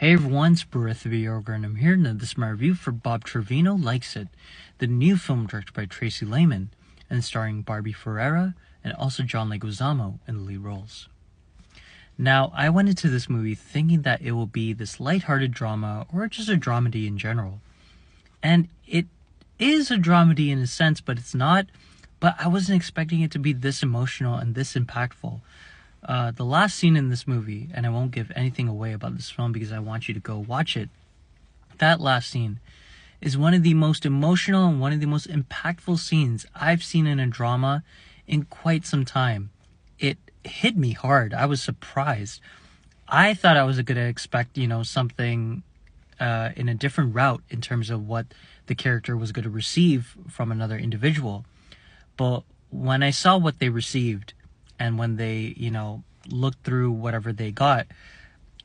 Hey everyone, it's Yoga, and I'm here and this is my review for Bob Trevino Likes It, the new film directed by Tracy Lehman and starring Barbie Ferreira and also John Leguizamo in the lead roles. Now, I went into this movie thinking that it will be this lighthearted drama or just a dramedy in general. And it is a dramedy in a sense, but it's not. But I wasn't expecting it to be this emotional and this impactful. The last scene in this movie, and I won't give anything away about this film because I want you to go watch it, that last scene is one of the most emotional and one of the most impactful scenes I've seen in a drama in quite some time. It hit me hard. I was surprised. I thought I was going to expect, something in a different route in terms of what the character was going to receive from another individual. But when I saw what they received, and when they, looked through whatever they got,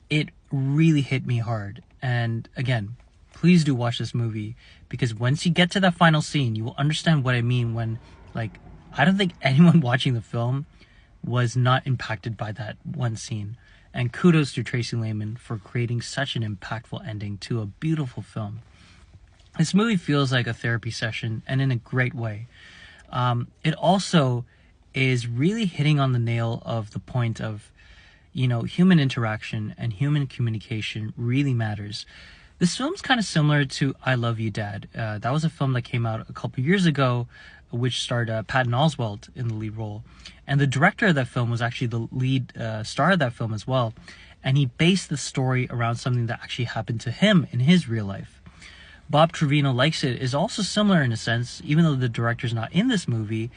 it really hit me hard. And again, please do watch this movie, because once you get to that final scene, you will understand what I mean when, I don't think anyone watching the film was not impacted by that one scene. And kudos to Tracy Lehman for creating such an impactful ending to a beautiful film. This movie feels like a therapy session, and in a great way. It also is really hitting on the nail of the point of, human interaction and human communication really matters. This film's kind of similar to I Love You, Dad. That was a film that came out a couple years ago, which starred Patton Oswalt in the lead role. And the director of that film was actually the lead star of that film as well. And he based the story around something that actually happened to him in his real life. Bob Trevino Likes It is also similar in a sense, even though the director's not in this movie.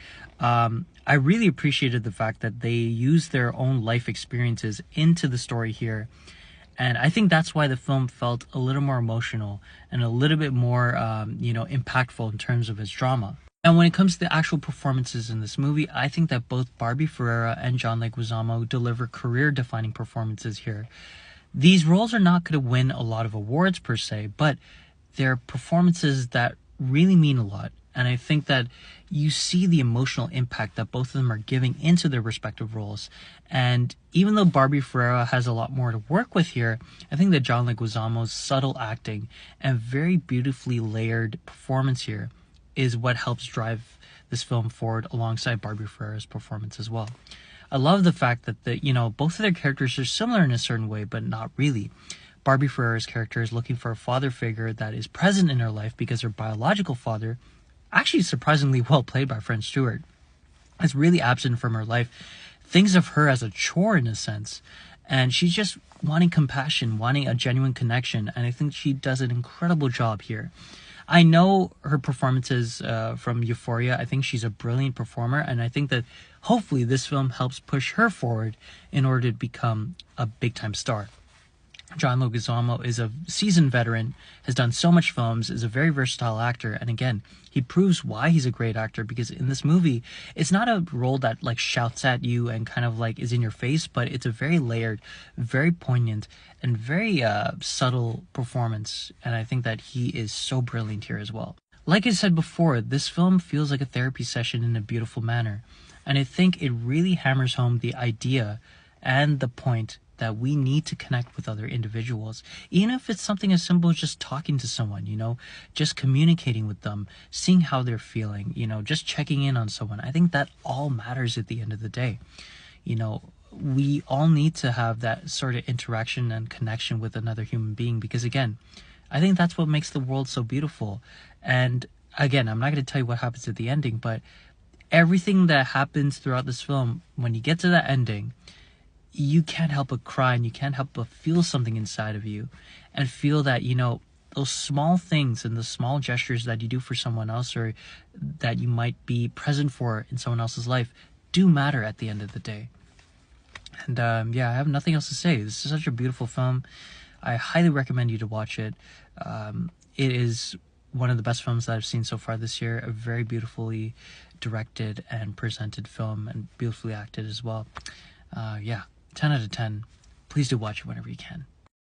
I really appreciated the fact that they used their own life experiences into the story here. And I think that's why the film felt a little more emotional and a little bit more, impactful in terms of its drama. And when it comes to the actual performances in this movie, I think that both Barbie Ferreira and John Leguizamo deliver career-defining performances here. These roles are not going to win a lot of awards per se, but they're performances that really mean a lot. And I think that you see the emotional impact that both of them are giving into their respective roles. And even though Barbie Ferreira has a lot more to work with here, I think that John Leguizamo's subtle acting and very beautifully layered performance here is what helps drive this film forward alongside Barbie Ferreira's performance as well. I love the fact that both of their characters are similar in a certain way, but not really. Barbie Ferreira's character is looking for a father figure that is present in her life because her biological father, actually surprisingly well played by French Stewart, is really absent from her life, thinks of her as a chore in a sense, and she's just wanting compassion, wanting a genuine connection, and I think she does an incredible job here. I know her performances from Euphoria. I think she's a brilliant performer, and I think that hopefully this film helps push her forward in order to become a big-time star. John Leguizamo is a seasoned veteran, has done so much films, is a very versatile actor, and again, he proves why he's a great actor, because in this movie, it's not a role that shouts at you and kind of is in your face, but it's a very layered, very poignant, and very subtle performance, and I think that he is so brilliant here as well. Like I said before, this film feels like a therapy session in a beautiful manner, and I think it really hammers home the idea and the point that we need to connect with other individuals, even if it's something as simple as just talking to someone, just communicating with them, seeing how they're feeling, just checking in on someone. I think that all matters at the end of the day. We all need to have that sort of interaction and connection with another human being, because again, I think that's what makes the world so beautiful. And again, I'm not going to tell you what happens at the ending, but everything that happens throughout this film, when you get to that ending, you can't help but cry, and you can't help but feel something inside of you and feel that, those small things and the small gestures that you do for someone else, or that you might be present for in someone else's life, do matter at the end of the day. And I have nothing else to say. This is such a beautiful film. I highly recommend you to watch it. It is one of the best films that I've seen so far this year. A very beautifully directed and presented film, and beautifully acted as well. 10 out of 10. Please do watch it whenever you can.